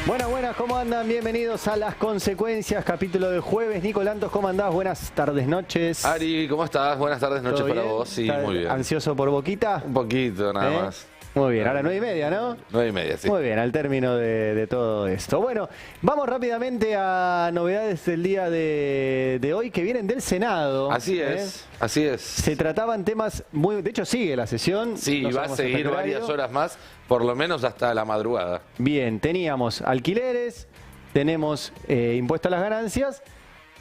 Buenas, buenas, ¿cómo andan? Bienvenidos a Las Consecuencias, capítulo de jueves. Nico Lantos, ¿cómo andás? Buenas tardes, noches. Ari, ¿cómo estás? Buenas tardes, noches para bien? vos. Sí, ¿Estás muy bien. ¿Ansioso por Boquita? Un poquito, nada más. Muy bien, ahora 9:30, ¿no? 9:30, sí. Muy bien, al término de todo esto. Bueno, vamos rápidamente a novedades del día de hoy que vienen del Senado. Así es, así es. Se trataban temas muy... De hecho, sigue la sesión. Sí, Nos va a vamos hasta seguir el horario. varias horas más, por lo menos hasta la madrugada. Bien, teníamos alquileres, tenemos impuesto a las ganancias,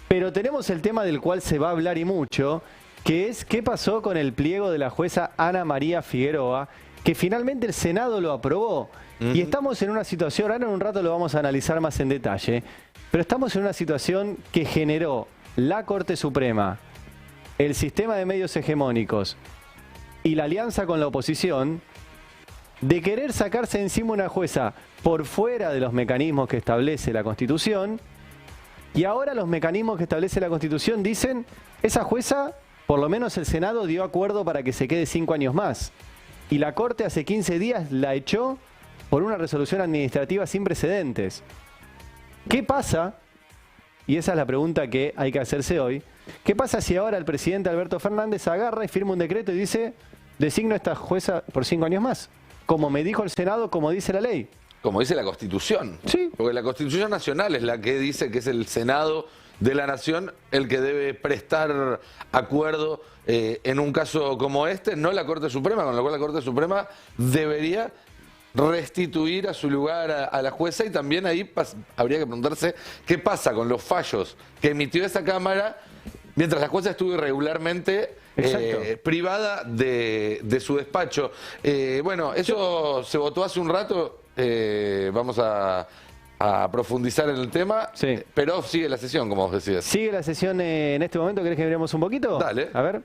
pero tenemos el tema del cual se va a hablar y mucho, que es qué pasó con el pliego de la jueza Ana María Figueroa, que finalmente el Senado lo aprobó. Y estamos en una situación, ahora en un rato lo vamos a analizar más en detalle, pero estamos en una situación que generó la Corte Suprema, el sistema de medios hegemónicos y la alianza con la oposición, de querer sacarse encima una jueza por fuera de los mecanismos que establece la Constitución, y ahora los mecanismos que establece la Constitución dicen, esa jueza, por lo menos el Senado dio acuerdo para que se quede 5 años más, y la Corte hace 15 días la echó por una resolución administrativa sin precedentes. ¿Qué pasa? Y esa es la pregunta que hay que hacerse hoy. ¿Qué pasa si ahora el presidente Alberto Fernández agarra y firma un decreto y dice, designo a esta jueza por 5 años más? Como me dijo el Senado, como dice la ley. Como dice la Constitución. Sí. Porque la Constitución Nacional es la que dice que es el Senado de la Nación el que debe prestar acuerdo en un caso como este, no la Corte Suprema, con lo cual la Corte Suprema debería restituir a su lugar a la jueza, y también ahí habría que preguntarse qué pasa con los fallos que emitió esa Cámara mientras la jueza estuvo irregularmente privada de su despacho. Bueno, eso se votó hace un rato, vamos a profundizar en el tema, Sí. Pero sigue la sesión, como vos decías. ¿Sigue la sesión en este momento? ¿Querés que veremos un poquito? Dale. A ver.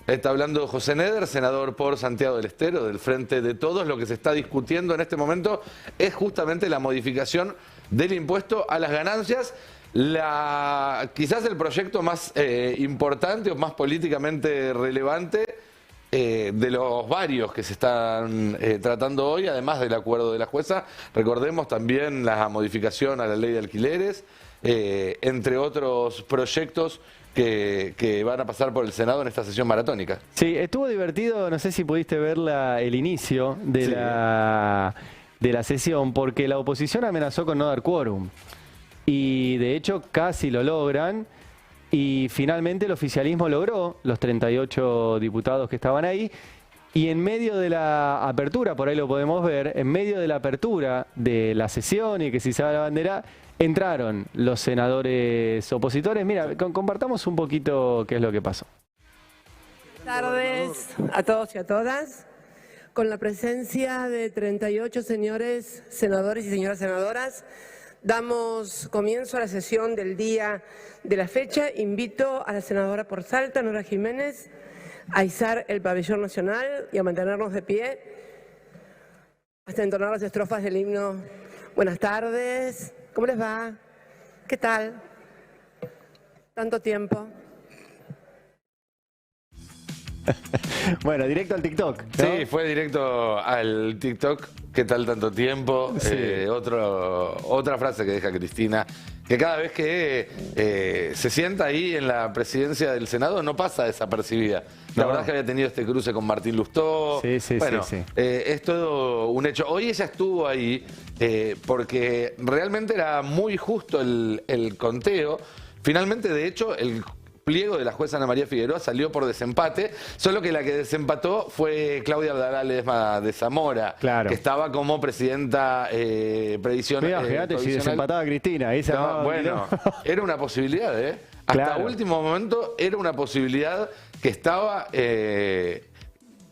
Está hablando José Neder, senador por Santiago del Estero, del Frente de Todos. Lo que se está discutiendo en este momento es justamente la modificación del impuesto a las ganancias. Quizás el proyecto más importante o más políticamente relevante de los varios que se están tratando hoy, además del acuerdo de la jueza. Recordemos también la modificación a la ley de alquileres, entre otros proyectos que van a pasar por el Senado en esta sesión maratónica. Sí, estuvo divertido, no sé si pudiste ver el inicio de, Sí. de la sesión, porque la oposición amenazó con no dar quórum. Y de hecho casi lo logran, y finalmente el oficialismo logró los 38 diputados que estaban ahí, y en medio de la apertura, por ahí lo podemos ver, en medio de la apertura de la sesión y que se izaba la bandera, entraron los senadores opositores. Mira, compartamos un poquito qué es lo que pasó. Buenas tardes a todos y a todas. Con la presencia de 38 señores senadores y señoras senadoras, damos comienzo a la sesión del día de la fecha. Invito a la senadora por Salta, Nora Jiménez, a izar el pabellón nacional y a mantenernos de pie hasta entonar las estrofas del himno. Buenas tardes, ¿cómo les va? ¿Qué tal? ¿Tanto tiempo? Bueno, directo al TikTok, ¿no? Sí, fue directo al TikTok. ¿Qué tal tanto tiempo? Sí. Otra frase que deja Cristina, que cada vez que se sienta ahí en la presidencia del Senado no pasa desapercibida. La No. verdad es que había tenido este cruce con Martín Lustó. Sí, sí, bueno, sí, sí. Es todo un hecho. Hoy ella estuvo ahí porque realmente era muy justo el conteo. Finalmente, de hecho, el pliego de la jueza Ana María Figueroa salió por desempate, solo que la que desempató fue Claudia Ledesma de Zamora, Claro. que estaba como presidenta Mirá, fíjate si provisional. desempataba Cristina. Ahí se No, armaba un bueno, quilombo. era una posibilidad, ¿eh? Hasta Claro. último momento era una posibilidad que estaba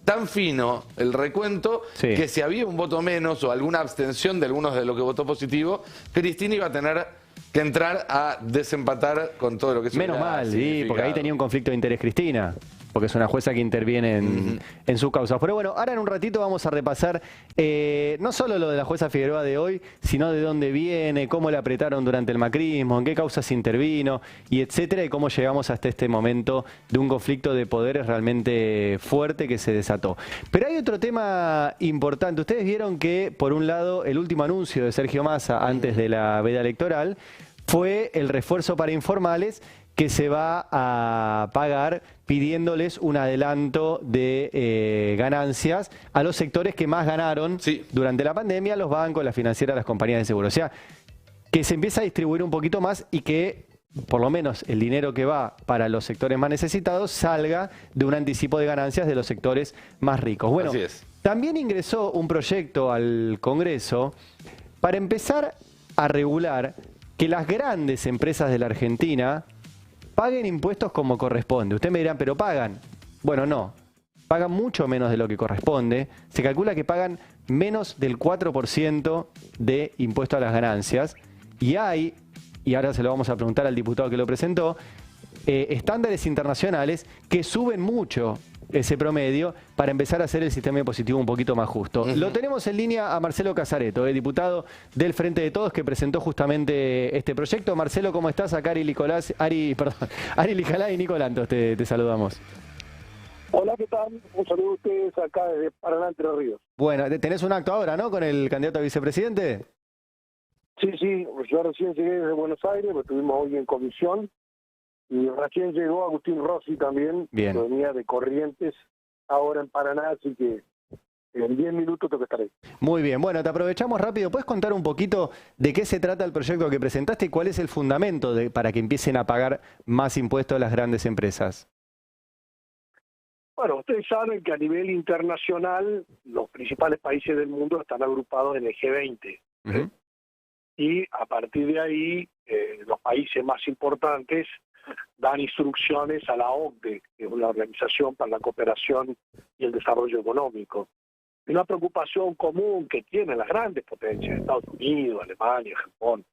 tan fino el recuento, Sí. que si había un voto menos o alguna abstención de algunos de lo que votó positivo, Cristina iba a tener que entrar a desempatar con todo lo que eso Menos hubiera mal, sí, significado. porque ahí tenía un conflicto de interés Cristina. porque es una jueza que interviene en sus causas. Pero bueno, ahora en un ratito vamos a repasar no solo lo de la jueza Figueroa de hoy, sino de dónde viene, cómo la apretaron durante el macrismo, en qué causas intervino, y etcétera, y cómo llegamos hasta este momento de un conflicto de poderes realmente fuerte que se desató. Pero hay otro tema importante. Ustedes vieron que, por un lado, el último anuncio de Sergio Massa antes de la veda electoral fue el refuerzo para informales, que se va a pagar pidiéndoles un adelanto de ganancias a los sectores que más ganaron durante la pandemia, los bancos, las financieras, las compañías de seguro. O sea, que se empieza a distribuir un poquito más y que por lo menos el dinero que va para los sectores más necesitados salga de un anticipo de ganancias de los sectores más ricos. Bueno, también ingresó un proyecto al Congreso para empezar a regular que las grandes empresas de la Argentina paguen impuestos como corresponde. Ustedes me dirán, ¿pero pagan? Bueno, no. Pagan mucho menos de lo que corresponde. Se calcula que pagan menos del 4% de impuesto a las ganancias. Y hay, y ahora se lo vamos a preguntar al diputado que lo presentó, estándares internacionales que suben mucho ese promedio para empezar a hacer el sistema impositivo un poquito más justo. Lo tenemos en línea a Marcelo Casareto, diputado del Frente de Todos, que presentó justamente este proyecto. Marcelo, ¿cómo estás? Acá Ari Lijalá y Nicolantos te saludamos. Hola, ¿qué tal? Un saludo a ustedes acá desde Paraná, Entre Ríos. Bueno, tenés un acto ahora, ¿no?, con el candidato a vicepresidente. Sí, yo recién llegué desde Buenos Aires, lo estuvimos hoy en comisión. Y recién llegó Agustín Rossi también, que venía de Corrientes, ahora en Paraná, así que en 10 minutos tengo que estar ahí. Muy bien, bueno, te aprovechamos rápido. ¿Puedes contar un poquito de qué se trata el proyecto que presentaste y cuál es el fundamento para que empiecen a pagar más impuestos las grandes empresas? Bueno, ustedes saben que a nivel internacional los principales países del mundo están agrupados en el G20. Y a partir de ahí, los países más importantes dan instrucciones a la OCDE, que es la Organización para la Cooperación y el Desarrollo Económico. Una preocupación común que tienen las grandes potencias, Estados Unidos, Alemania, Japón,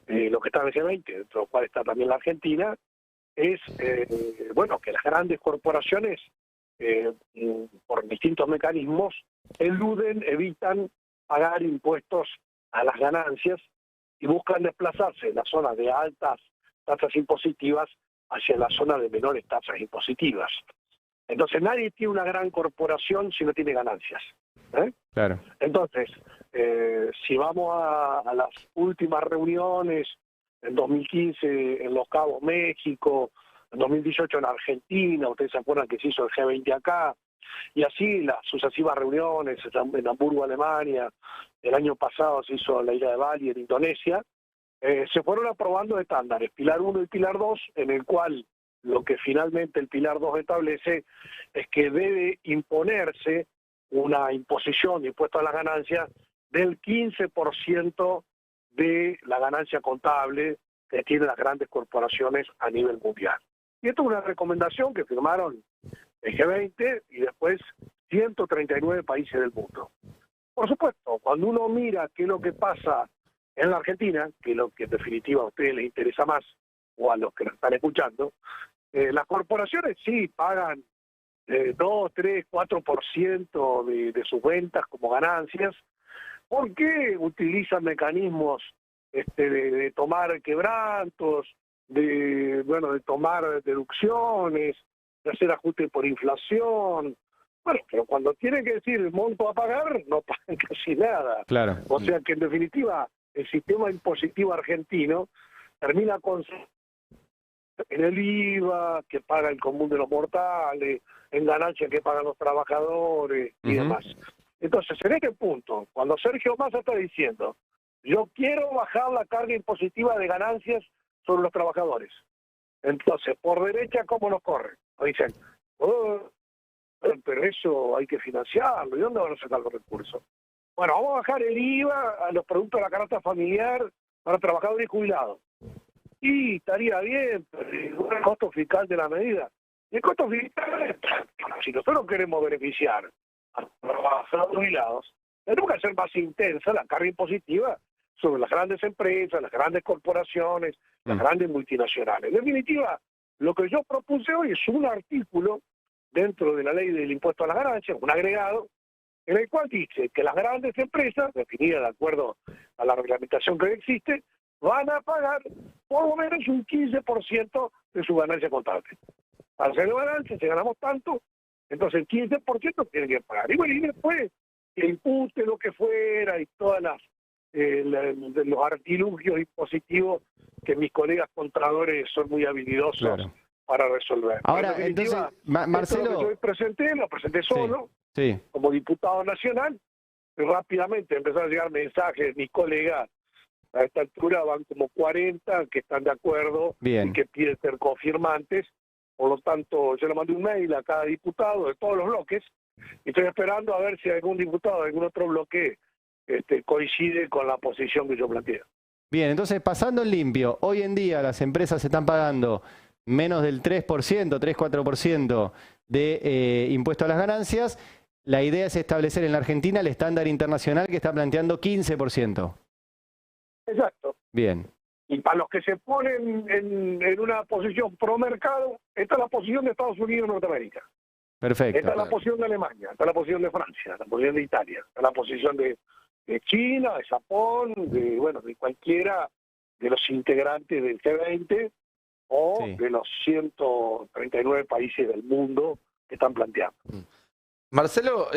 los que están en el G20, dentro de los cuales está también la Argentina, es que las grandes corporaciones, por distintos mecanismos, evitan pagar impuestos a las ganancias y buscan desplazarse de la zona de altas tasas impositivas hacia la zona de menores tasas impositivas. Entonces nadie tiene una gran corporación si no tiene ganancias. Claro. Entonces, si vamos a las últimas reuniones, en 2015 en Los Cabos, México, en 2018 en Argentina, ustedes se acuerdan que se hizo el G20 acá, y así las sucesivas reuniones en Hamburgo, Alemania, el año pasado se hizo en la isla de Bali, en Indonesia. Se fueron aprobando estándares, Pilar 1 y Pilar 2, en el cual lo que finalmente el Pilar 2 establece es que debe imponerse una imposición de impuesto a la ganancia del 15% de la ganancia contable que tienen las grandes corporaciones a nivel mundial. Y esto es una recomendación que firmaron el G20 y después 139 países del mundo. Por supuesto, cuando uno mira qué es lo que pasa en la Argentina, que es lo que en definitiva a ustedes les interesa más, o a los que nos están escuchando, las corporaciones sí pagan 2, 3, 4% de sus ventas como ganancias, porque utilizan mecanismos de tomar quebrantos, de tomar deducciones, de hacer ajustes por inflación. Bueno, pero cuando tienen que decir el monto a pagar, no pagan casi nada. Claro. O sea que en definitiva el sistema impositivo argentino termina con en el IVA que paga el común de los mortales, en ganancias que pagan los trabajadores y demás. Entonces, en este punto, cuando Sergio Massa está diciendo, yo quiero bajar la carga impositiva de ganancias sobre los trabajadores, entonces, por derecha, ¿cómo nos corren? Nos dicen, pero eso hay que financiarlo, ¿y dónde van a sacar los recursos? Bueno, vamos a bajar el IVA a los productos de la canasta familiar para trabajadores y jubilados. Y estaría bien, pero el costo fiscal de la medida. Y el costo fiscal, si nosotros queremos beneficiar a los trabajadores jubilados, tenemos que hacer más intensa la carga impositiva sobre las grandes empresas, las grandes corporaciones, las grandes multinacionales. En definitiva, lo que yo propuse hoy es un artículo dentro de la ley del impuesto a las ganancias, un agregado, en el cual dice que las grandes empresas, definidas de acuerdo a la reglamentación que existe, van a pagar por lo menos un 15% de su ganancia contable. Para hacer ganancias, si ganamos tanto, entonces el 15% tienen que pagar. Y bueno, y después que impute lo que fuera y todas los artilugios impositivos que mis colegas contadores son muy habilidosos para resolver. Ahora, entonces, Marcelo... Yo lo presenté solo, como diputado nacional, y rápidamente empezaron a llegar mensajes de mis colegas. A esta altura van como 40 que están de acuerdo y que piden ser confirmantes. Por lo tanto, yo le mandé un mail a cada diputado de todos los bloques y estoy esperando a ver si algún diputado de algún otro bloque coincide con la posición que yo planteé. Bien, entonces pasando en limpio, hoy en día las empresas están pagando menos del 3%, 3-4% de impuesto a las ganancias. La idea es establecer en la Argentina el estándar internacional que está planteando 15%. Exacto. Bien. Y para los que se ponen en una posición pro mercado, esta es la posición de Estados Unidos y Norteamérica. Perfecto. Esta es la posición de Alemania, esta es la posición de Francia, la posición de Italia, esta es la posición de China, de Japón, de cualquiera de los integrantes del G20 o de los 139 países del mundo que están planteando. Marcelo,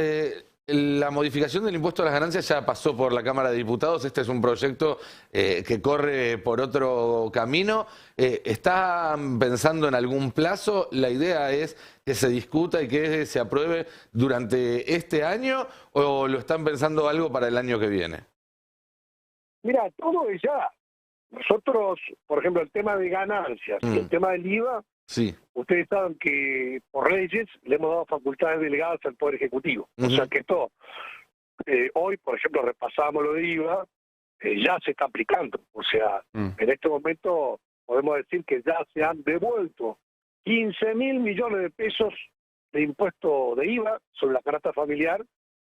la modificación del impuesto a las ganancias ya pasó por la Cámara de Diputados. Este es un proyecto que corre por otro camino. ¿Están pensando en algún plazo? ¿La idea es que se discuta y que se apruebe durante este año o lo están pensando algo para el año que viene? Mira, todo es ya. Nosotros, por ejemplo, el tema de ganancias y el tema del IVA, ustedes saben que por leyes le hemos dado facultades delegadas al Poder Ejecutivo. O sea que esto, hoy, por ejemplo, repasamos lo de IVA, ya se está aplicando. O sea, en este momento podemos decir que ya se han devuelto 15.000 millones de pesos de impuesto de IVA sobre la canasta familiar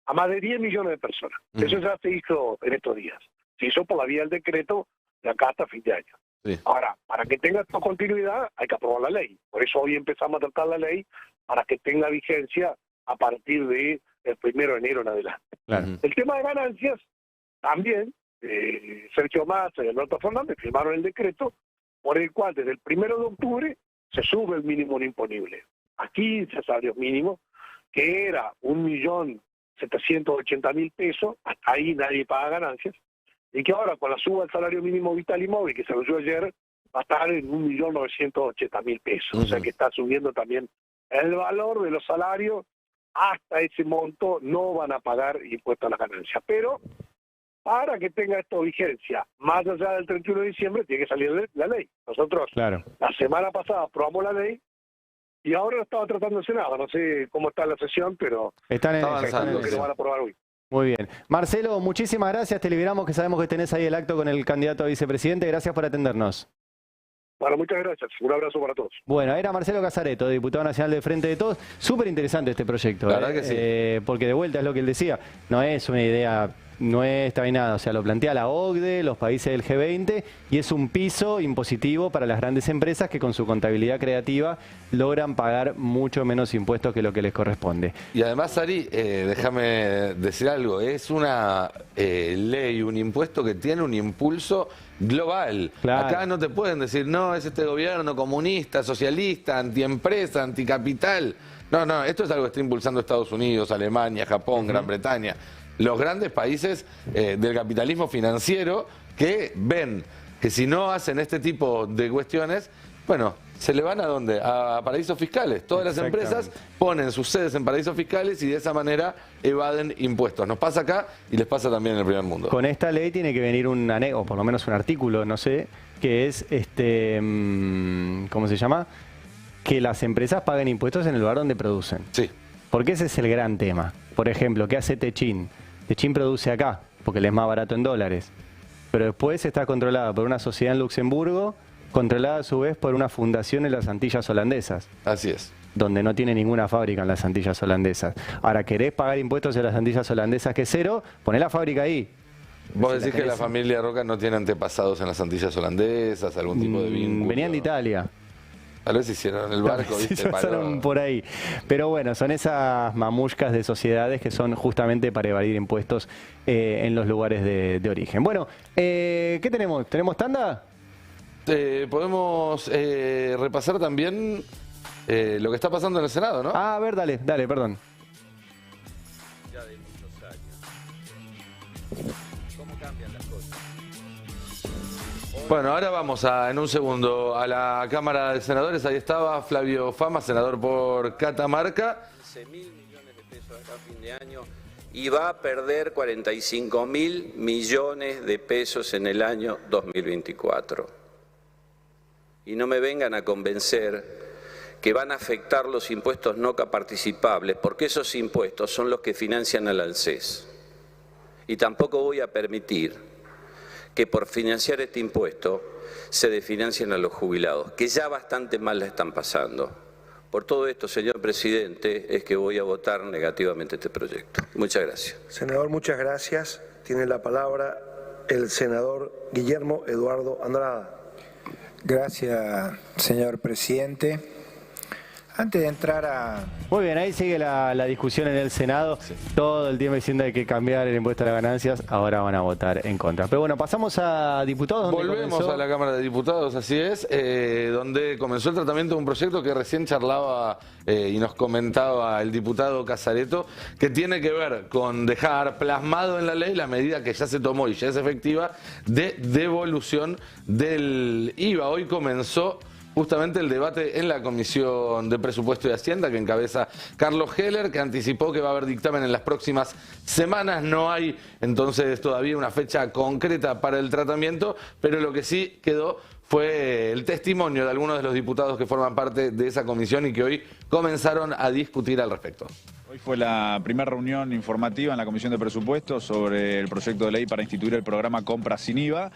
a más de 10 millones de personas. Eso ya se hizo en estos días. Se hizo por la vía del decreto de acá hasta fin de año. Ahora, para que tenga esta continuidad hay que aprobar la ley. Por eso hoy empezamos a tratar la ley para que tenga vigencia a partir del 1 de enero en adelante. El tema de ganancias, también Sergio Massa y Alberto Fernández firmaron el decreto por el cual desde el 1 de octubre se sube el mínimo imponible a 15 salarios mínimos, que era 1.780.000 pesos, hasta ahí nadie paga ganancias, y que ahora con la suba del salario mínimo vital y móvil que se anunció ayer, va a estar en 1.980.000 pesos. O sea que está subiendo también el valor de los salarios. Hasta ese monto no van a pagar impuestos a las ganancias. Pero para que tenga esto vigencia, más allá del 31 de diciembre, tiene que salir la ley. Nosotros la semana pasada aprobamos la ley y ahora lo estaba tratando el Senado. No sé cómo está la sesión, pero están avanzando que lo van a aprobar hoy. Muy bien. Marcelo, muchísimas gracias. Te liberamos, que sabemos que tenés ahí el acto con el candidato a vicepresidente. Gracias por atendernos. Bueno, muchas gracias. Un abrazo para todos. Bueno, era Marcelo Casareto, diputado nacional del Frente de Todos. Súper interesante este proyecto. La verdad que sí. Porque de vuelta es lo que él decía. No es una idea nuestra ni nada. O sea, lo plantea la OCDE, los países del G20, y es un piso impositivo para las grandes empresas que con su contabilidad creativa logran pagar mucho menos impuestos que lo que les corresponde. Y además, Ari, déjame decir algo. Es una ley, un impuesto que tiene un impulso global. Acá no te pueden decir, no, es este gobierno comunista, socialista, antiempresa, anticapital. No, esto es algo que está impulsando Estados Unidos, Alemania, Japón, Gran Bretaña. Los grandes países del capitalismo financiero que ven que si no hacen este tipo de cuestiones, bueno, se le van ¿a dónde? A paraísos fiscales. Todas las empresas ponen sus sedes en paraísos fiscales y de esa manera evaden impuestos. Nos pasa acá y les pasa también en el primer mundo. Con esta ley tiene que venir un anexo, o por lo menos un artículo, no sé, que es, ¿cómo se llama? Que las empresas paguen impuestos en el lugar donde producen. Sí. Porque ese es el gran tema. Por ejemplo, ¿qué hace Techin? Techin produce acá, porque le es más barato en dólares. Pero después está controlada por una sociedad en Luxemburgo, controlada a su vez por una fundación en las Antillas Holandesas. Así es. Donde no tiene ninguna fábrica en las Antillas Holandesas. Ahora, ¿querés pagar impuestos en las Antillas Holandesas que es cero? Poné la fábrica ahí. ¿Vos decís que la familia Roca no tiene antepasados en las Antillas Holandesas, algún tipo de vínculo? Venían de Italia. Tal vez hicieron el barco, Sí, ¿viste? pasaron por ahí. Pero bueno, son esas mamushkas de sociedades que son justamente para evadir impuestos en los lugares de origen. Bueno, ¿qué tenemos? ¿Tenemos tanda? Podemos repasar también lo que está pasando en el Senado, ¿no? Ah, a ver, dale, perdón. Ya de muchos años. ¿Cómo cambian las cosas? Bueno, ahora vamos en un segundo a la Cámara de Senadores. Ahí estaba Flavio Fama, senador por Catamarca. 15.000 millones de pesos acá a fin de año y va a perder 45.000 millones de pesos en el año 2024. Y no me vengan a convencer que van a afectar los impuestos no participables, porque esos impuestos son los que financian al ANSES. Y tampoco voy a permitir que por financiar este impuesto se desfinancien a los jubilados, que ya bastante mal la están pasando. Por todo esto, señor presidente, es que voy a votar negativamente este proyecto. Muchas gracias. Senador, muchas gracias. Tiene la palabra el senador Guillermo Eduardo Andrada. Gracias, señor presidente. Antes de entrar a... Muy bien, ahí sigue la discusión en el Senado. Sí. Todo el tiempo diciendo que hay que cambiar el impuesto a las ganancias. Ahora van a votar en contra. Pero bueno, pasamos a diputados. Volvemos a la Cámara de Diputados, así es, donde comenzó el tratamiento de un proyecto que recién charlaba y nos comentaba el diputado Casareto, que tiene que ver con dejar plasmado en la ley la medida que ya se tomó y ya es efectiva de devolución del IVA. Hoy comenzó justamente el debate en la Comisión de Presupuesto y Hacienda que encabeza Carlos Heller, que anticipó que va a haber dictamen en las próximas semanas. No hay entonces todavía una fecha concreta para el tratamiento, pero lo que sí quedó fue el testimonio de algunos de los diputados que forman parte de esa comisión y que hoy comenzaron a discutir al respecto. Hoy fue la primera reunión informativa en la Comisión de Presupuestos sobre el proyecto de ley para instituir el programa Compra sin IVA.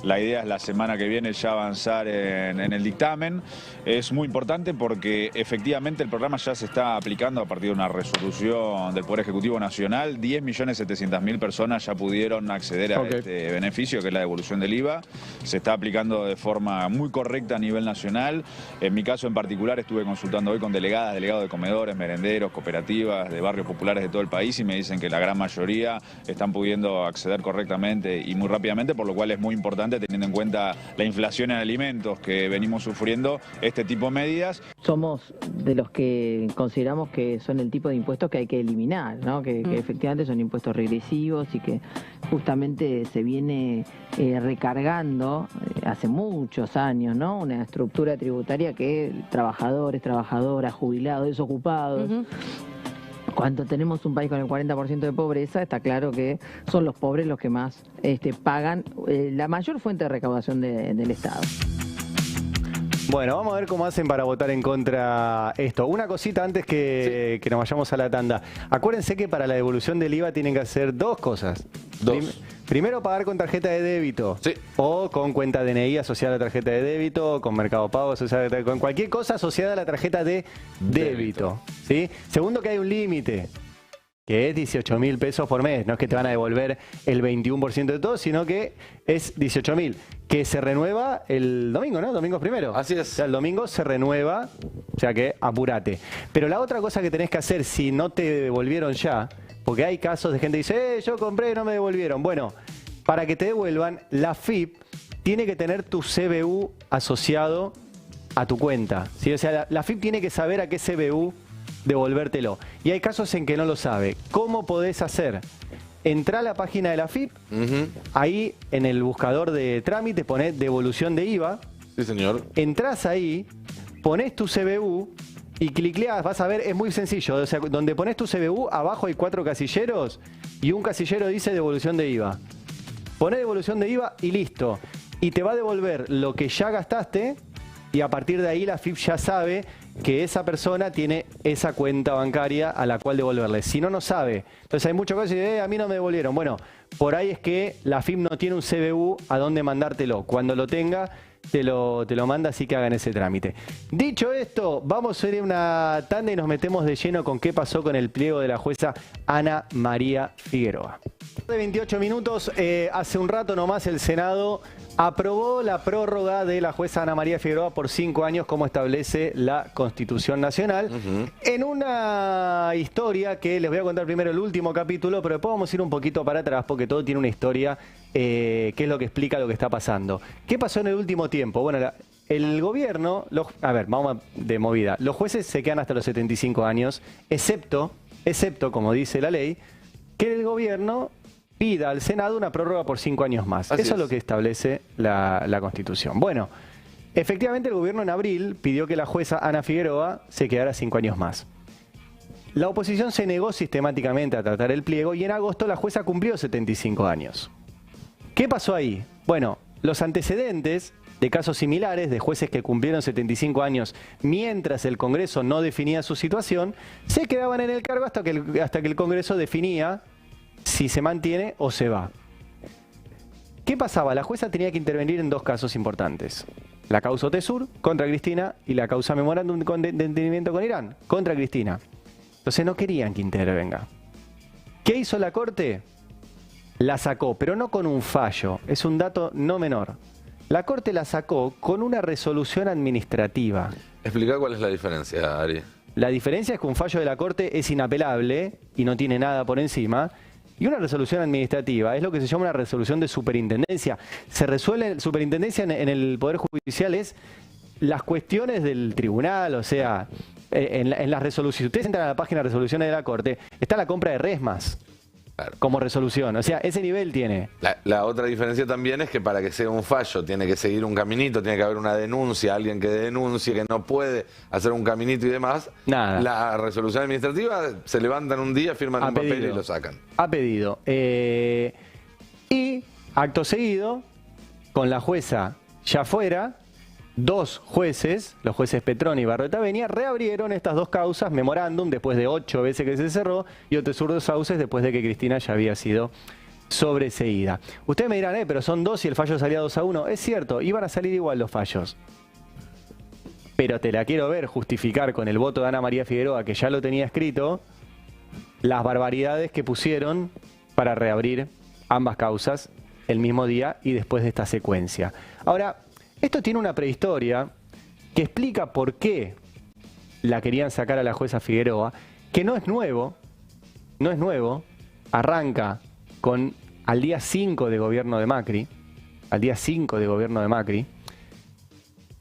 La idea es la semana que viene ya avanzar en el dictamen. Es muy importante porque efectivamente el programa ya se está aplicando a partir de una resolución del Poder Ejecutivo Nacional. 10.700.000 personas ya pudieron acceder a este beneficio, que es la devolución del IVA. Se está aplicando de forma muy correcta a nivel nacional. En mi caso en particular estuve consultando hoy con delegados de comedores, merenderos, cooperativas, de barrios populares de todo el país y me dicen que la gran mayoría están pudiendo acceder correctamente y muy rápidamente, por lo cual es muy importante, teniendo en cuenta la inflación en alimentos que venimos sufriendo, este tipo de medidas. Somos de los que consideramos que son el tipo de impuestos que hay que eliminar, ¿no? Que efectivamente son impuestos regresivos y que justamente se viene recargando hace muchos años, ¿no? Una estructura tributaria que trabajadores, trabajadoras, jubilados, desocupados. Cuando tenemos un país con el 40% de pobreza, está claro que son los pobres los que más pagan la mayor fuente de recaudación del Estado. Bueno, vamos a ver cómo hacen para votar en contra esto. Una cosita antes que nos vayamos a la tanda. Acuérdense que para la devolución del IVA tienen que hacer dos cosas. Primero, pagar con tarjeta de débito. Sí. O con cuenta DNI asociada a la tarjeta de débito, con Mercado Pago asociada con cualquier cosa asociada a la tarjeta de débito. ¿Sí? Segundo, que hay un límite, que es 18.000 pesos por mes. No es que te van a devolver el 21% de todo, sino que es 18.000. Que se renueva el domingo, ¿no? Domingo es primero. Así es. O sea, el domingo se renueva, o sea que apurate. Pero la otra cosa que tenés que hacer si no te devolvieron ya, porque hay casos de gente que dice, yo compré y no me devolvieron. Bueno, para que te devuelvan, la AFIP tiene que tener tu CBU asociado a tu cuenta. ¿Sí? O sea, la AFIP tiene que saber a qué CBU devolvértelo. Y hay casos en que no lo sabe. ¿Cómo podés hacer? Entrá a la página de la AFIP, ahí en el buscador de trámite ponés devolución de IVA. Sí, señor. Entrás ahí, ponés tu CBU y clicleás, vas a ver, es muy sencillo. O sea, donde ponés tu CBU, abajo hay 4 casilleros y un casillero dice devolución de IVA. Ponés devolución de IVA y listo. Y te va a devolver lo que ya gastaste y a partir de ahí la AFIP ya sabe que esa persona tiene esa cuenta bancaria a la cual devolverle. Si no, no sabe. Entonces hay muchas cosas que dicen, a mí no me devolvieron. Bueno, por ahí es que la AFIP no tiene un CBU a dónde mandártelo. Cuando lo tenga, te lo manda, así que hagan ese trámite. Dicho esto, vamos a ir a una tanda y nos metemos de lleno con qué pasó con el pliego de la jueza Ana María Figueroa. De 28 minutos, hace un rato nomás el Senado aprobó la prórroga de la jueza Ana María Figueroa por 5 años, como establece la Constitución Nacional, en una historia que les voy a contar primero el último capítulo, pero después vamos a ir un poquito para atrás porque todo tiene una historia que es lo que explica lo que está pasando. ¿Qué pasó en el último tiempo? Bueno, el gobierno, a ver, vamos de movida, los jueces se quedan hasta los 75 años, excepto, como dice la ley, que el gobierno pida al Senado una prórroga por 5 años más. Eso es lo que establece la Constitución. Bueno, efectivamente el gobierno en abril pidió que la jueza Ana Figueroa se quedara 5 años más. La oposición se negó sistemáticamente a tratar el pliego y en agosto la jueza cumplió 75 años. ¿Qué pasó ahí? Bueno, los antecedentes de casos similares de jueces que cumplieron 75 años mientras el Congreso no definía su situación, se quedaban en el cargo hasta que el Congreso definía si se mantiene o se va. ¿Qué pasaba? La jueza tenía que intervenir en 2 casos importantes. La causa Otesur contra Cristina y la causa Memorándum de entendimiento con Irán contra Cristina. Entonces no querían que intervenga. ¿Qué hizo la Corte? La sacó, pero no con un fallo. Es un dato no menor. La Corte la sacó con una resolución administrativa. Explica cuál es la diferencia, Ari. La diferencia es que un fallo de la Corte es inapelable y no tiene nada por encima. Y una resolución administrativa es lo que se llama una resolución de superintendencia. Se resuelve, superintendencia en el Poder Judicial es las cuestiones del tribunal, o sea, en las resoluciones. Si ustedes entran a la página de resoluciones de la Corte, está la compra de resmas como resolución. O sea, ese nivel tiene. La otra diferencia también es que para que sea un fallo tiene que seguir un caminito, tiene que haber una denuncia, alguien que denuncie que no puede hacer un caminito y demás. Nada. La resolución administrativa se levantan un día, firman un papel y lo sacan. Ha pedido. Y acto seguido, con la jueza ya fuera, 2 jueces, los jueces Petroni y Barroeta Benia, reabrieron estas 2 causas, Memorándum, después de 8 veces que se cerró, y Otesur dos Sauces, después de que Cristina ya había sido sobreseída. Ustedes me dirán, pero son 2 y el fallo salía 2-1. Es cierto, iban a salir igual los fallos. Pero te la quiero ver justificar con el voto de Ana María Figueroa, que ya lo tenía escrito, las barbaridades que pusieron para reabrir ambas causas el mismo día y después de esta secuencia. Ahora, esto tiene una prehistoria que explica por qué la querían sacar a la jueza Figueroa, que no es nuevo, arranca con al día 5 de gobierno de Macri,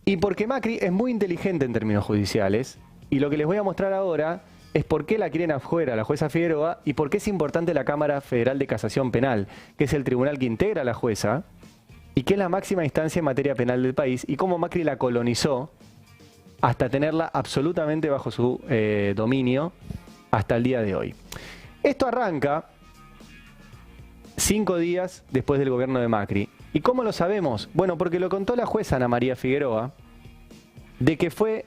y porque Macri es muy inteligente en términos judiciales, y lo que les voy a mostrar ahora es por qué la quieren afuera la jueza Figueroa y por qué es importante la Cámara Federal de Casación Penal, que es el tribunal que integra a la jueza, y que es la máxima instancia en materia penal del país, y cómo Macri la colonizó hasta tenerla absolutamente bajo su dominio hasta el día de hoy. Esto arranca 5 días después del gobierno de Macri. ¿Y cómo lo sabemos? Bueno, porque lo contó la jueza Ana María Figueroa, de que fue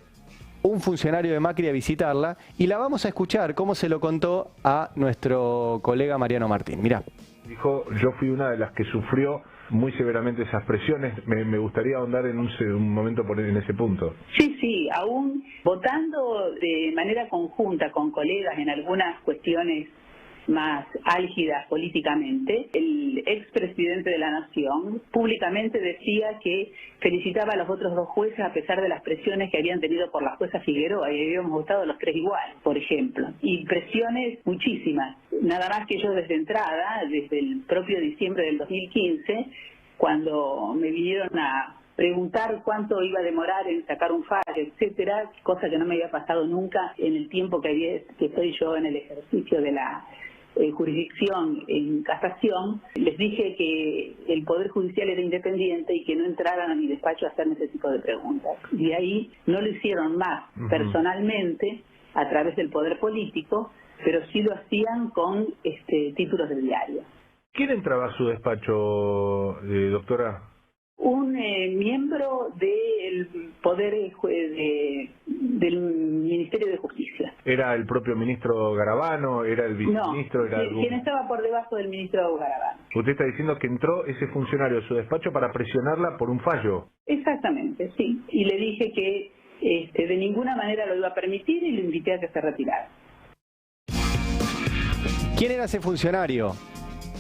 un funcionario de Macri a visitarla, y la vamos a escuchar cómo se lo contó a nuestro colega Mariano Martín. Mirá. Dijo, yo fui una de las que sufrió muy severamente esas presiones. Me gustaría ahondar en un momento en ese punto. Sí, aún votando de manera conjunta con colegas en algunas cuestiones más álgidas políticamente, el expresidente de la Nación públicamente decía que felicitaba a los otros 2 jueces a pesar de las presiones que habían tenido por la jueza Figueroa, y habíamos votado los 3 igual, por ejemplo. Y presiones muchísimas. Nada más que yo desde entrada, desde el propio diciembre del 2015, cuando me vinieron a preguntar cuánto iba a demorar en sacar un fallo, etcétera, cosa que no me había pasado nunca en el tiempo que estoy yo en el ejercicio de la jurisdicción en casación, les dije que el Poder Judicial era independiente y que no entraran a mi despacho a hacerme ese tipo de preguntas. Y ahí no lo hicieron más personalmente a través del poder político, pero sí lo hacían con títulos de diario. ¿Quién entraba a su despacho, doctora? Un miembro del Poder del Ministerio de Justicia. ¿Era el propio ministro Garabano? ¿Era el viceministro? No, quien estaba por debajo del ministro Garabano. Usted está diciendo que entró ese funcionario a su despacho para presionarla por un fallo. Exactamente, sí. Y le dije que de ninguna manera lo iba a permitir y lo invité a que se retirara. ¿Quién era ese funcionario?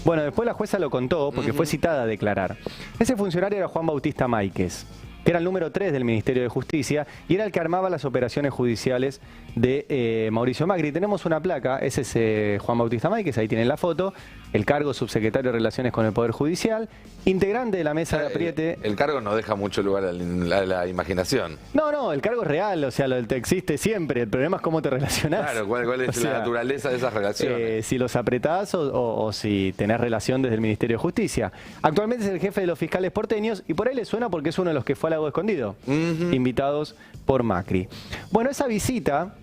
Bueno, después la jueza lo contó porque fue citada a declarar. Ese funcionario era Juan Bautista Máiquez, que era el número 3 del Ministerio de Justicia y era el que armaba las operaciones judiciales de Mauricio Macri. Tenemos una placa, ese es Juan Bautista Máiquez, ahí tienen la foto, el cargo subsecretario de Relaciones con el Poder Judicial, integrante de la mesa de apriete. El cargo no deja mucho lugar a la imaginación. No, el cargo es real, o sea, existe siempre, el problema es cómo te relacionás. Claro, ¿cuál es la naturaleza de esas relaciones? Si los apretás o si tenés relación desde el Ministerio de Justicia. Actualmente es el jefe de los fiscales porteños y por ahí le suena porque es uno de los que fue al Lago Escondido, invitados por Macri. Bueno, esa visita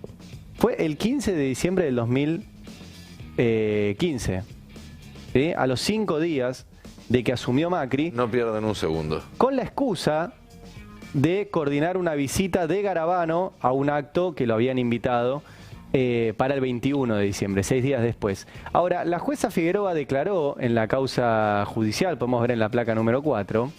fue el 15 de diciembre del 2015. ¿Sí? A los 5 días de que asumió Macri. No pierdan un segundo. Con la excusa de coordinar una visita de Garabano a un acto que lo habían invitado para el 21 de diciembre, 6 días después. Ahora, la jueza Figueroa declaró en la causa judicial, podemos ver en la placa número 4,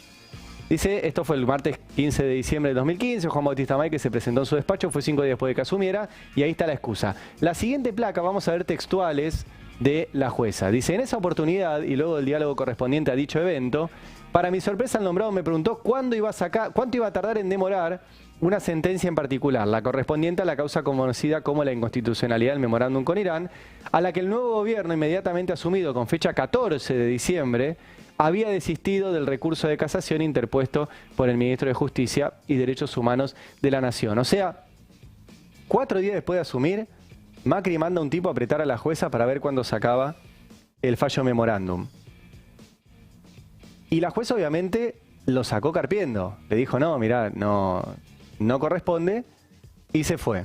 dice, esto fue el martes 15 de diciembre del 2015, Juan Bautista Máiquez se presentó en su despacho, fue 5 días después de que asumiera, y ahí está la excusa. La siguiente placa, vamos a ver textuales de la jueza. Dice, en esa oportunidad, y luego del diálogo correspondiente a dicho evento, para mi sorpresa el nombrado me preguntó cuánto iba a tardar en demorar una sentencia en particular, la correspondiente a la causa conocida como la inconstitucionalidad del memorándum con Irán, a la que el nuevo gobierno, inmediatamente asumido con fecha 14 de diciembre, había desistido del recurso de casación interpuesto por el ministro de Justicia y Derechos Humanos de la Nación. O sea, 4 días después de asumir, Macri manda a un tipo a apretar a la jueza para ver cuándo sacaba el fallo memorándum. Y la jueza obviamente lo sacó carpiendo. Le dijo, no, mirá, no corresponde. Y se fue.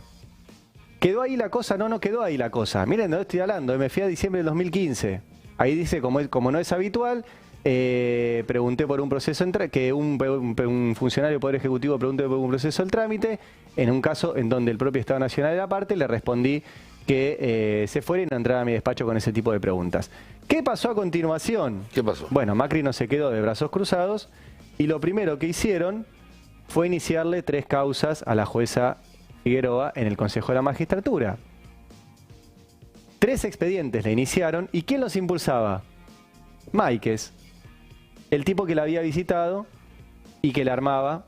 ¿Quedó ahí la cosa? No quedó ahí la cosa. Miren, no estoy hablando, me fui a diciembre del 2015. Ahí dice, como no es habitual, pregunté por un proceso, que un funcionario del Poder Ejecutivo preguntó por un proceso del trámite. En un caso en donde el propio Estado Nacional era parte, le respondí que se fuera y no entrara a mi despacho con ese tipo de preguntas. ¿Qué pasó a continuación? ¿Qué pasó? Bueno, Macri no se quedó de brazos cruzados y lo primero que hicieron fue iniciarle 3 causas a la jueza Figueroa en el Consejo de la Magistratura. 3 expedientes le iniciaron. ¿Y quién los impulsaba? Máiquez, el tipo que la había visitado y que le armaba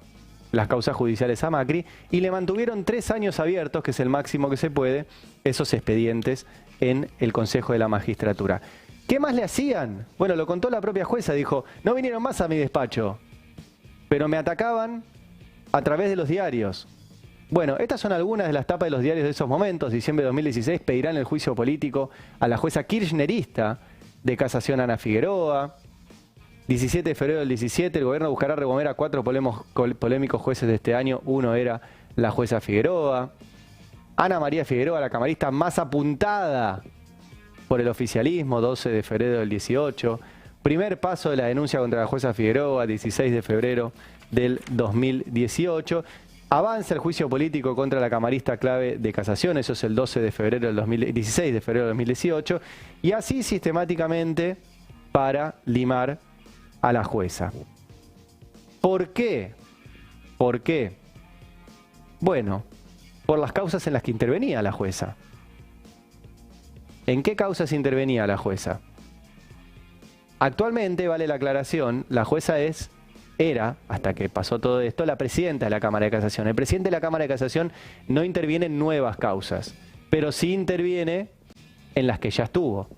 las causas judiciales a Macri, y le mantuvieron 3 años abiertos, que es el máximo que se puede, esos expedientes en el Consejo de la Magistratura. ¿Qué más le hacían? Bueno, lo contó la propia jueza, dijo, no vinieron más a mi despacho, pero me atacaban a través de los diarios. Bueno, estas son algunas de las tapas de los diarios de esos momentos. Diciembre de 2016 pedirán el juicio político a la jueza kirchnerista de casación Ana Figueroa. 17 de febrero del 17, el gobierno buscará remover a 4 polémicos jueces de este año. Uno era la jueza Figueroa. Ana María Figueroa, la camarista más apuntada por el oficialismo, 12 de febrero del 18. Primer paso de la denuncia contra la jueza Figueroa, 16 de febrero del 2018. Avanza el juicio político contra la camarista clave de casación, eso es el 12 de febrero del 16 de febrero del 2018. Y así sistemáticamente para limar a la jueza. ¿Por qué? ¿Por qué? Bueno, por las causas en las que intervenía la jueza. ¿En qué causas intervenía la jueza? Actualmente, vale la aclaración, la jueza era, hasta que pasó todo esto, la presidenta de la Cámara de Casación. El presidente de la Cámara de Casación no interviene en nuevas causas, pero sí interviene en las que ya estuvo.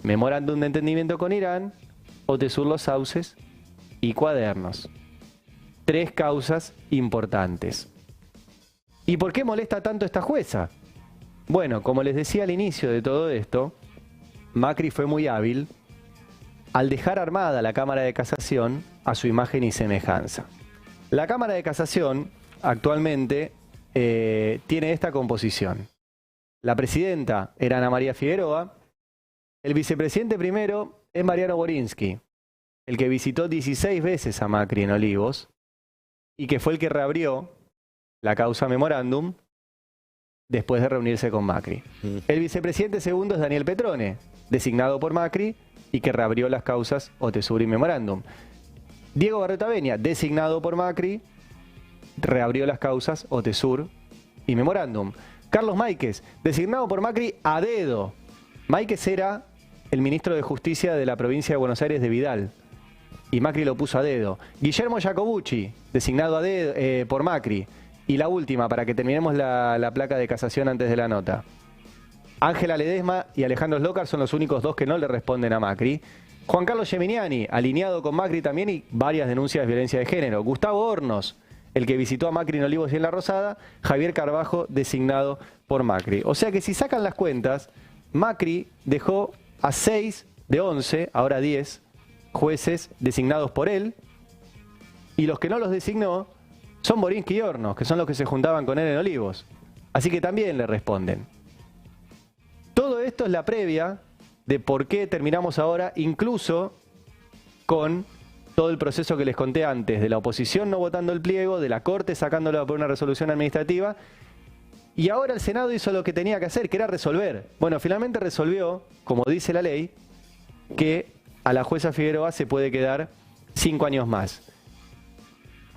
Memorándum de entendimiento con Irán, Otesur Los Sauces y Cuadernos. 3 causas importantes. ¿Y por qué molesta tanto esta jueza? Bueno, como les decía al inicio de todo esto, Macri fue muy hábil al dejar armada la Cámara de Casación a su imagen y semejanza. La Cámara de Casación actualmente tiene esta composición. La presidenta era Ana María Figueroa, el vicepresidente primero es Mariano Borinsky, el que visitó 16 veces a Macri en Olivos y que fue el que reabrió la causa memorándum después de reunirse con Macri. El vicepresidente segundo es Daniel Petrone, designado por Macri y que reabrió las causas Otesur y memorándum. Diego Barreta Benia, designado por Macri, reabrió las causas Otesur y memorándum. Carlos Máiquez, designado por Macri a dedo. Máiquez era el ministro de Justicia de la provincia de Buenos Aires de Vidal. Y Macri lo puso a dedo. Guillermo Jacobucci, designado a dedo, por Macri. Y la última, para que terminemos la placa de casación antes de la nota. Ángela Ledesma y Alejandro Slokar son los únicos dos que no le responden a Macri. Juan Carlos Geminiani, alineado con Macri también, y varias denuncias de violencia de género. Gustavo Hornos, el que visitó a Macri en Olivos y en La Rosada. Javier Carbajo, designado por Macri. O sea que si sacan las cuentas, Macri dejó a 6 de 11, ahora 10, jueces designados por él. Y los que no los designó son Borinsky y Hornos, que son los que se juntaban con él en Olivos. Así que también le responden. Todo esto es la previa de por qué terminamos ahora, incluso con todo el proceso que les conté antes, de la oposición no votando el pliego, de la Corte sacándolo por una resolución administrativa, y ahora el Senado hizo lo que tenía que hacer, que era resolver. Bueno, finalmente resolvió, como dice la ley, que a la jueza Figueroa se puede quedar 5 años más.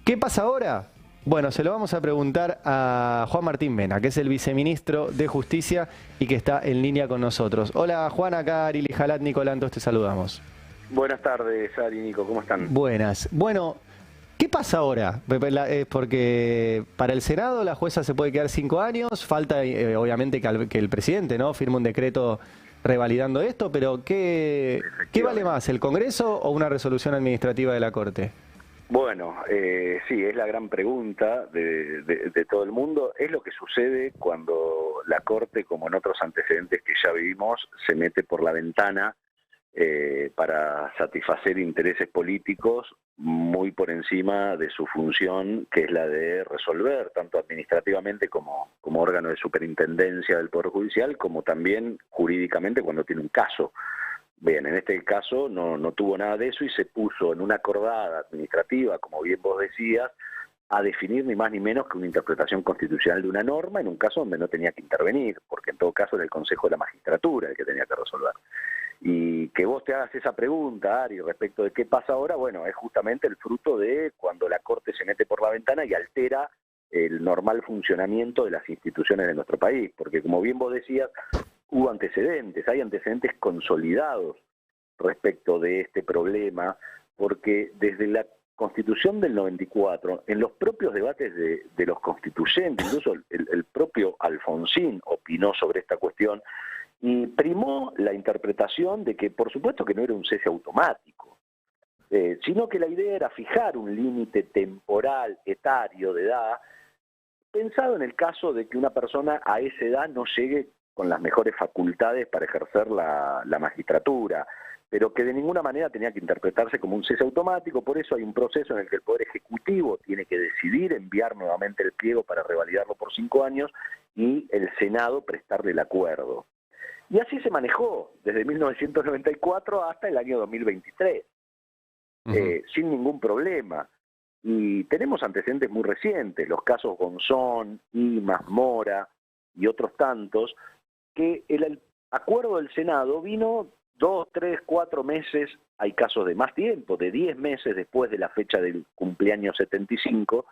¿Qué pasa ahora? Bueno, se lo vamos a preguntar a Juan Martín Mena, que es el viceministro de Justicia y que está en línea con nosotros. Hola Juan, acá Ari Lijalat, Nicolantos, te saludamos. Buenas tardes, Ari y Nico, ¿cómo están? Buenas. Bueno, ¿qué pasa ahora? Porque para el Senado la jueza se puede quedar 5 años, falta obviamente que el presidente, ¿no?, firme un decreto revalidando esto, pero ¿qué vale más, el Congreso o una resolución administrativa de la Corte? Bueno, sí, es la gran pregunta de todo el mundo. Es lo que sucede cuando la Corte, como en otros antecedentes que ya vivimos, se mete por la ventana para satisfacer intereses políticos muy por encima de su función, que es la de resolver, tanto administrativamente como órgano de superintendencia del Poder Judicial, como también jurídicamente cuando tiene un caso. Bien, en este caso no tuvo nada de eso y se puso en una acordada administrativa, como bien vos decías, a definir ni más ni menos que una interpretación constitucional de una norma en un caso donde no tenía que intervenir, porque en todo caso era el Consejo de la Magistratura el que tenía que resolver. Y que vos te hagas esa pregunta, Ari, respecto de qué pasa ahora, bueno, es justamente el fruto de cuando la Corte se mete por la ventana y altera el normal funcionamiento de las instituciones de nuestro país, porque como bien vos decías, hubo antecedentes, hay antecedentes consolidados respecto de este problema, porque desde la Constitución del 94, en los propios debates de los constituyentes, incluso el propio Alfonsín opinó sobre esta cuestión, y primó la interpretación de que, por supuesto, que no era un cese automático, sino que la idea era fijar un límite temporal, etario, de edad, pensado en el caso de que una persona a esa edad no llegue con las mejores facultades para ejercer la magistratura, pero que de ninguna manera tenía que interpretarse como un cese automático. Por eso hay un proceso en el que el Poder Ejecutivo tiene que decidir enviar nuevamente el pliego para revalidarlo por 5 años y el Senado prestarle el acuerdo. Y así se manejó desde 1994 hasta el año 2023, sin ningún problema. Y tenemos antecedentes muy recientes, los casos Gonzón, Imas, Mora y otros tantos, que el acuerdo del Senado vino 2, 3, 4 meses, hay casos de más tiempo, de 10 meses después de la fecha del cumpleaños 75,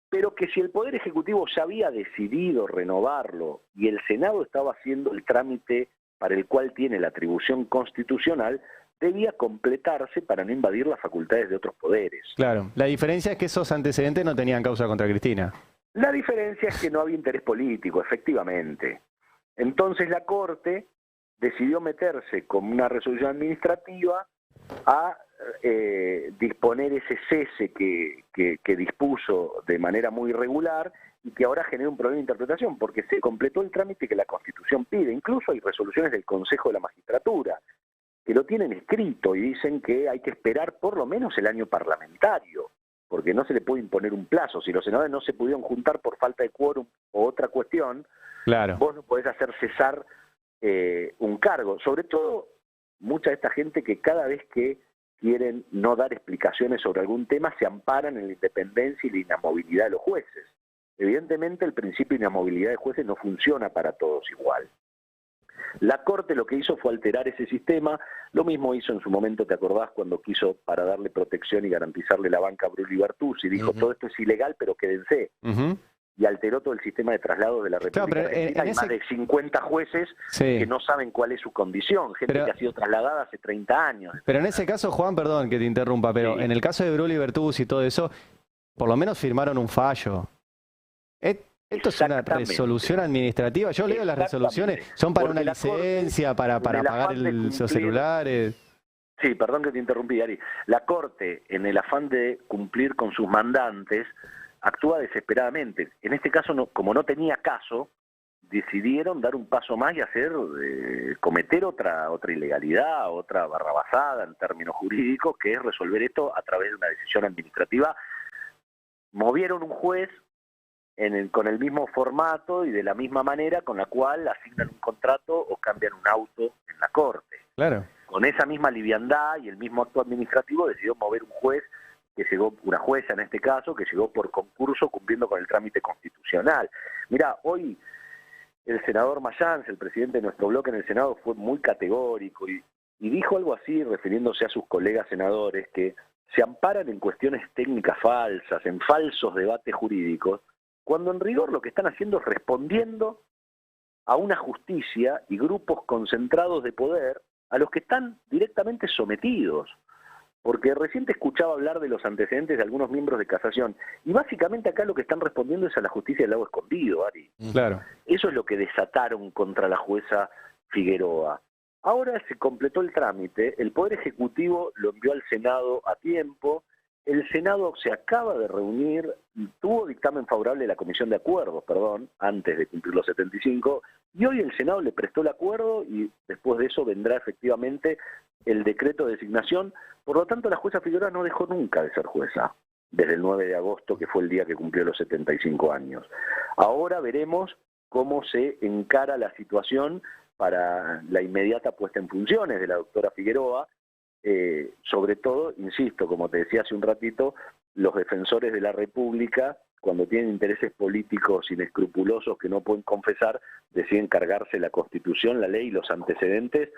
pero que si el Poder Ejecutivo ya había decidido renovarlo y el Senado estaba haciendo el trámite para el cual tiene la atribución constitucional, debía completarse para no invadir las facultades de otros poderes. Claro, la diferencia es que esos antecedentes no tenían causa contra Cristina. La diferencia es que no había interés político, efectivamente. Entonces la Corte decidió meterse con una resolución administrativa a disponer ese cese que dispuso de manera muy irregular y que ahora genera un problema de interpretación, porque se completó el trámite que la Constitución pide. Incluso hay resoluciones del Consejo de la Magistratura que lo tienen escrito y dicen que hay que esperar por lo menos el año parlamentario, porque no se le puede imponer un plazo. Si los senadores no se pudieron juntar por falta de quórum o otra cuestión, claro, vos no podés hacer cesar un cargo. Sobre todo, mucha de esta gente que cada vez que quieren no dar explicaciones sobre algún tema se amparan en la independencia y la inamovilidad de los jueces. Evidentemente el principio de inamovilidad de jueces no funciona para todos igual. La Corte lo que hizo fue alterar ese sistema, lo mismo hizo en su momento, ¿te acordás?, cuando quiso, para darle protección y garantizarle la banca a Brulli Bertuzzi, dijo, todo esto es ilegal, pero quédense. y alteró todo el sistema de traslados de la República Argentina. Hay más de 50 jueces que no saben cuál es su condición, gente que ha sido trasladada hace 30 años. Pero en ese caso, Juan, perdón que te interrumpa, pero en el caso de Bruli Bertús y todo eso, por lo menos firmaron un fallo. Esto es una resolución administrativa. Yo leo las resoluciones, son para una licencia, para pagar los celulares. Sí, perdón que te interrumpí, Ari. La Corte, en el afán de cumplir con sus mandantes, actúa desesperadamente. En este caso, como no tenía caso, decidieron dar un paso más y cometer otra ilegalidad, otra barrabasada en términos jurídicos, que es resolver esto a través de una decisión administrativa. Movieron un juez con el mismo formato y de la misma manera con la cual asignan un contrato o cambian un auto en la Corte. Claro. Con esa misma liviandad y el mismo acto administrativo decidió mover un juez que llegó, una jueza en este caso, que llegó por concurso cumpliendo con el trámite constitucional. Mirá, hoy el senador Mayans, el presidente de nuestro bloque en el Senado, fue muy categórico y dijo algo así, refiriéndose a sus colegas senadores, que se amparan en cuestiones técnicas falsas, en falsos debates jurídicos, cuando en rigor lo que están haciendo es respondiendo a una justicia y grupos concentrados de poder a los que están directamente sometidos. Porque recién te escuchaba hablar de los antecedentes de algunos miembros de casación, y básicamente acá lo que están respondiendo es a la justicia del lago escondido, Ari. Claro. Eso es lo que desataron contra la jueza Figueroa. Ahora se completó el trámite, el Poder Ejecutivo lo envió al Senado a tiempo, el Senado se acaba de reunir, tuvo dictamen favorable de la Comisión de Acuerdos, antes de cumplir los 75, y hoy el Senado le prestó el acuerdo y después de eso vendrá efectivamente el decreto de designación. Por lo tanto, la jueza Figueroa no dejó nunca de ser jueza, desde el 9 de agosto, que fue el día que cumplió los 75 años. Ahora veremos cómo se encara la situación para la inmediata puesta en funciones de la doctora Figueroa, sobre todo, insisto, como te decía hace un ratito, los defensores de la República, cuando tienen intereses políticos inescrupulosos que no pueden confesar, deciden cargarse la Constitución, la ley y los antecedentes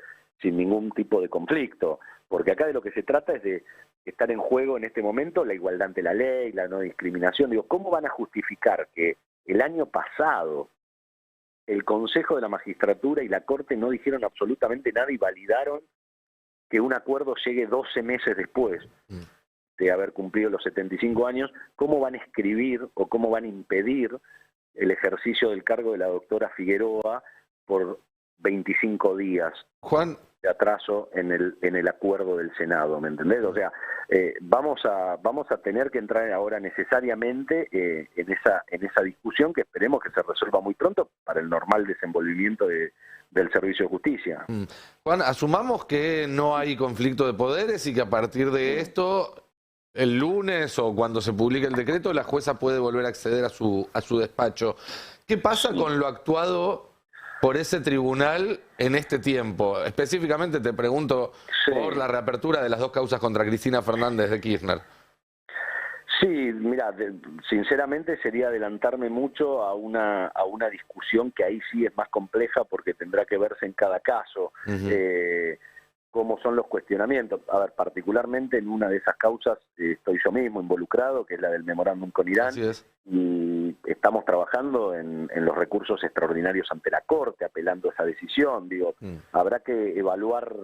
sin ningún tipo de conflicto. Porque acá de lo que se trata es de estar en juego en este momento la igualdad ante la ley, la no discriminación. Digo, ¿cómo van a justificar que el año pasado el Consejo de la Magistratura y la Corte no dijeron absolutamente nada y validaron que un acuerdo llegue 12 meses después de haber cumplido los 75 años? ¿Cómo van a escribir o cómo van a impedir el ejercicio del cargo de la doctora Figueroa por 25 días de atraso en el acuerdo del Senado? ¿Me entendés? O sea, vamos a tener que entrar ahora necesariamente en esa discusión, que esperemos que se resuelva muy pronto para el normal desenvolvimiento del Servicio de Justicia. Juan, asumamos que no hay conflicto de poderes y que a partir de esto, el lunes o cuando se publique el decreto, la jueza puede volver a acceder a su despacho. ¿Qué pasa con lo actuado por ese tribunal en este tiempo? Específicamente te pregunto por la reapertura de las 2 causas contra Cristina Fernández de Kirchner. Sí, mira, sinceramente sería adelantarme mucho a una discusión que ahí sí es más compleja porque tendrá que verse en cada caso cómo son los cuestionamientos. A ver, particularmente en una de esas causas estoy yo mismo involucrado, que es la del memorándum con Irán, y estamos trabajando en los recursos extraordinarios ante la Corte, apelando a esa decisión. Digo, habrá que evaluar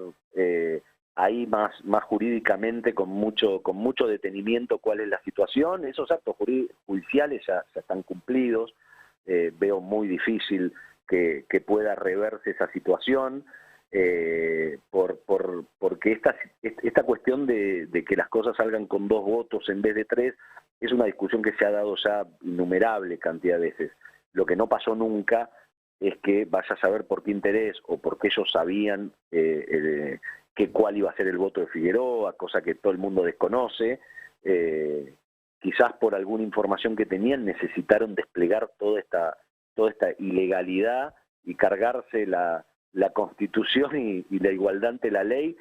ahí más jurídicamente, con mucho detenimiento, cuál es la situación. Esos actos judiciales ya están cumplidos. Veo muy difícil que pueda reverse esa situación, porque esta cuestión de que las cosas salgan con 2 votos en vez de 3 es una discusión que se ha dado ya innumerable cantidad de veces. Lo que no pasó nunca es que vaya a saber por qué interés o porque ellos sabían cuál iba a ser el voto de Figueroa, cosa que todo el mundo desconoce. Quizás por alguna información que tenían necesitaron desplegar toda esta ilegalidad y cargarse la Constitución y la igualdad ante la ley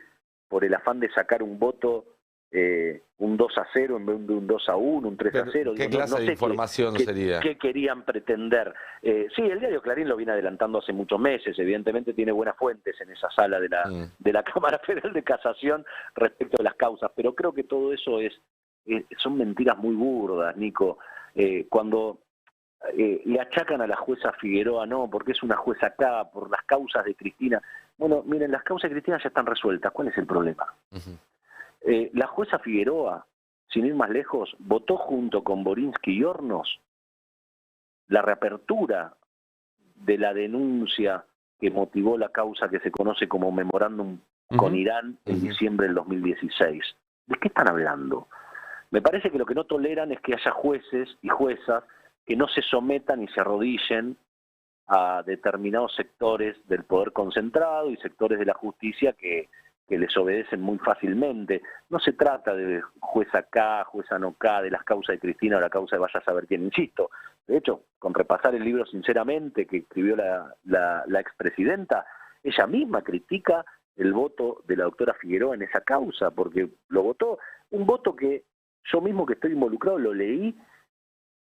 por el afán de sacar un voto, un 2-0 en vez de un 2-1, un 3-0. ¿Qué clase de información sería? ¿Qué querían pretender? Sí, el diario Clarín lo viene adelantando hace muchos meses, evidentemente tiene buenas fuentes en esa sala de la Cámara Federal de Casación respecto de las causas, pero creo que todo eso son mentiras muy burdas, Nico. Cuando le achacan a la jueza Figueroa, no, porque es una jueza acá, por las causas de Cristina. Bueno, miren, las causas de Cristina ya están resueltas. ¿Cuál es el problema? La jueza Figueroa, sin ir más lejos, votó junto con Borinsky y Hornos la reapertura de la denuncia que motivó la causa que se conoce como memorándum con Irán en diciembre del 2016. ¿De qué están hablando? Me parece que lo que no toleran es que haya jueces y juezas que no se sometan y se arrodillen a determinados sectores del poder concentrado y sectores de la justicia que les obedecen muy fácilmente. No se trata de jueza acá, jueza no acá, de las causas de Cristina o la causa de vaya a saber quién, insisto. De hecho, con repasar el libro Sinceramente que escribió la expresidenta, ella misma critica el voto de la doctora Figueroa en esa causa, porque lo votó, un voto que yo mismo que estoy involucrado lo leí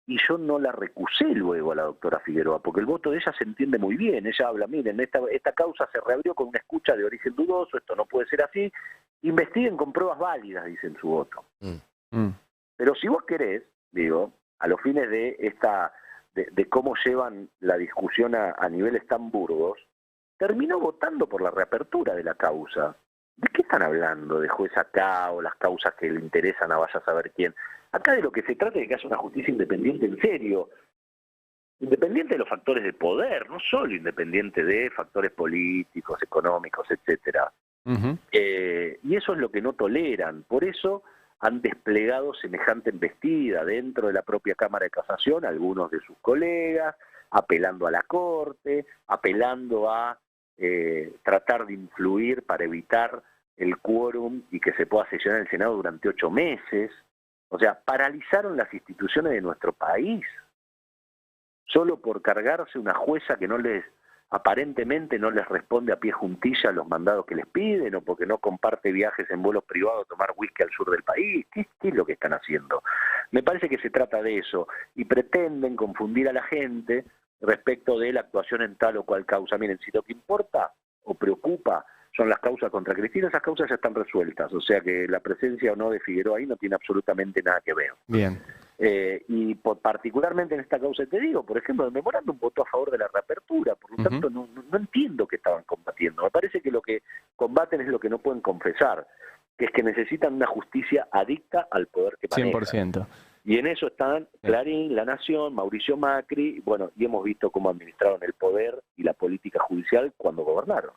y yo no la recusé luego a la doctora Figueroa, porque el voto de ella se entiende muy bien. Ella habla, miren, esta causa se reabrió con una escucha de origen dudoso, esto no puede ser así, investiguen con pruebas válidas, dice en su voto. Pero si vos querés, digo, a los fines de cómo llevan la discusión a niveles tan burdos, terminó votando por la reapertura de la causa. ¿De qué están hablando? ¿De juez acá o las causas que le interesan a vaya a saber quién? Acá de lo que se trata es de que haya una justicia independiente en serio, independiente de los factores de poder, no solo independiente de factores políticos, económicos, etcétera. Y eso es lo que no toleran. Por eso han desplegado semejante embestida dentro de la propia Cámara de Casación, algunos de sus colegas, apelando a la Corte, apelando a tratar de influir para evitar el quórum y que se pueda sesionar el Senado durante 8 meses. O sea, paralizaron las instituciones de nuestro país solo por cargarse una jueza que aparentemente no les responde a pie juntilla a los mandados que les piden, o porque no comparte viajes en vuelos privados a tomar whisky al sur del país. ¿Qué es lo que están haciendo? Me parece que se trata de eso, y pretenden confundir a la gente respecto de la actuación en tal o cual causa. Miren, si lo que importa o preocupa son las causas contra Cristina, esas causas ya están resueltas, o sea que la presencia o no de Figueroa ahí no tiene absolutamente nada que ver. Bien. Y particularmente en esta causa te digo, por ejemplo, el memorándum votó a favor de la reapertura, por lo tanto no entiendo qué estaban combatiendo. Me parece que lo que combaten es lo que no pueden confesar, que es que necesitan una justicia adicta al poder que manejan. 100%. Y en eso están Clarín, La Nación, Mauricio Macri, bueno, y hemos visto cómo administraron el poder y la política judicial cuando gobernaron.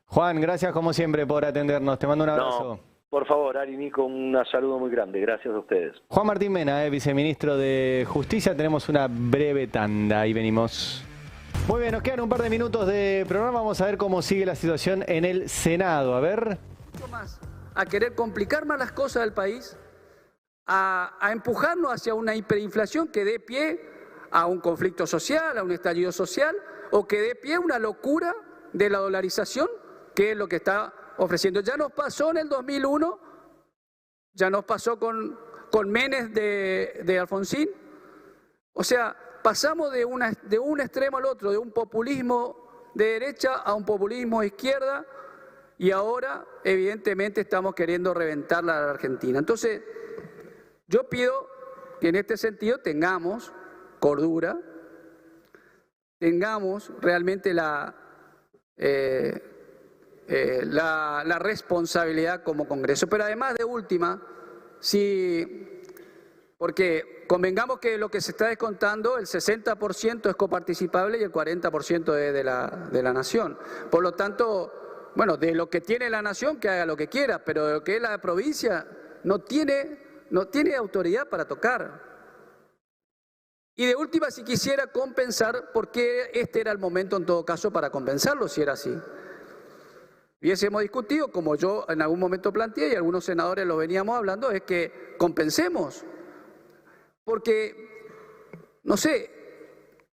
Juan, gracias como siempre por atendernos. Te mando un abrazo. No, por favor, Ari, Nico, un saludo muy grande. Gracias a ustedes. Juan Martín Mena, viceministro de Justicia. Tenemos una breve tanda. Ahí venimos. Muy bien, nos quedan un par de minutos de programa. Vamos a ver cómo sigue la situación en el Senado. A ver. Más a querer complicar más las cosas del país, a empujarnos hacia una hiperinflación que dé pie a un conflicto social, a un estallido social, o que dé pie a una locura de la dolarización, que es lo que está ofreciendo. Ya nos pasó en el 2001, ya nos pasó con Menes de Alfonsín. O sea, pasamos de un extremo al otro, de un populismo de derecha a un populismo de izquierda, y ahora evidentemente estamos queriendo reventar la Argentina. Entonces, yo pido que en este sentido tengamos cordura, tengamos realmente la responsabilidad como Congreso. Pero además, de última, porque convengamos que lo que se está descontando, el 60% es coparticipable y el 40% es de la Nación. Por lo tanto, bueno, de lo que tiene la Nación, que haga lo que quiera, pero de lo que es la provincia no tiene autoridad para tocar. Y de última, si quisiera compensar, porque este era el momento en todo caso para compensarlo, si era así. Hubiésemos discutido, como yo en algún momento planteé y algunos senadores lo veníamos hablando, es que compensemos. Porque, no sé,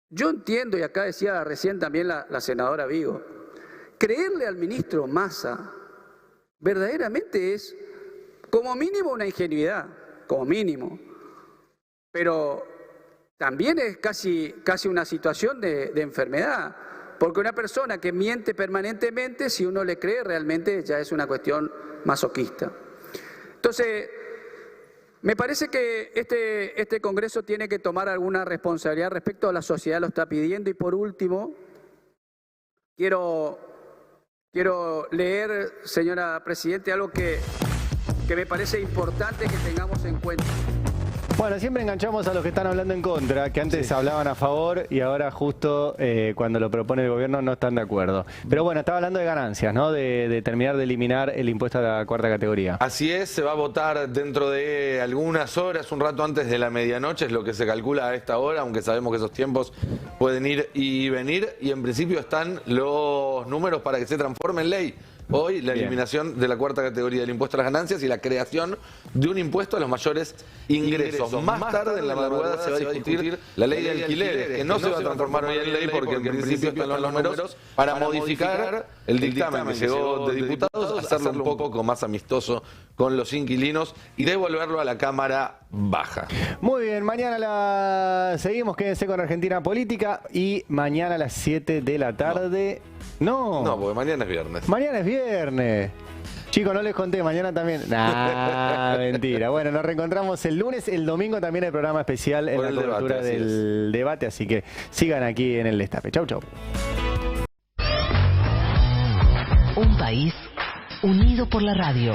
yo entiendo, y acá decía recién también la senadora Vigo, creerle al ministro Massa verdaderamente es como mínimo una ingenuidad, como mínimo, pero también es casi una situación de enfermedad, porque una persona que miente permanentemente, si uno le cree, realmente ya es una cuestión masoquista. Entonces, Me parece que este Congreso tiene que tomar alguna responsabilidad respecto a la sociedad lo está pidiendo. Y por último, quiero leer, señora Presidente, algo que me parece importante que tengamos en cuenta. Bueno, siempre enganchamos a los que están hablando en contra, que antes hablaban a favor y ahora justo cuando lo propone el gobierno no están de acuerdo. Pero bueno, estaba hablando de ganancias, ¿no? De terminar de eliminar el impuesto a la cuarta categoría. Así es, se va a votar dentro de algunas horas, un rato antes de la medianoche, es lo que se calcula a esta hora, aunque sabemos que esos tiempos pueden ir y venir, y en principio están los números para que se transforme en ley. Hoy la eliminación de la cuarta categoría del impuesto a las ganancias y la creación de un impuesto a los mayores ingresos. Más tarde en la madrugada se va a discutir la ley de alquileres, que no se va a transformar hoy en ley porque en principio están los números para modificar el dictamen que llegó de diputados, hacerlo un poco más amistoso con los inquilinos y devolverlo a la Cámara Baja. Muy bien, mañana seguimos, quédense con Argentina Política y mañana a las 7 de la tarde... No, porque mañana es viernes. Mañana es viernes. Chicos, no les conté, mañana también... Nah, mentira. Bueno, nos reencontramos el lunes, el domingo también hay programa especial en la cobertura del debate, así que sigan aquí en el Destape. Chau, chau. Un país unido por la radio.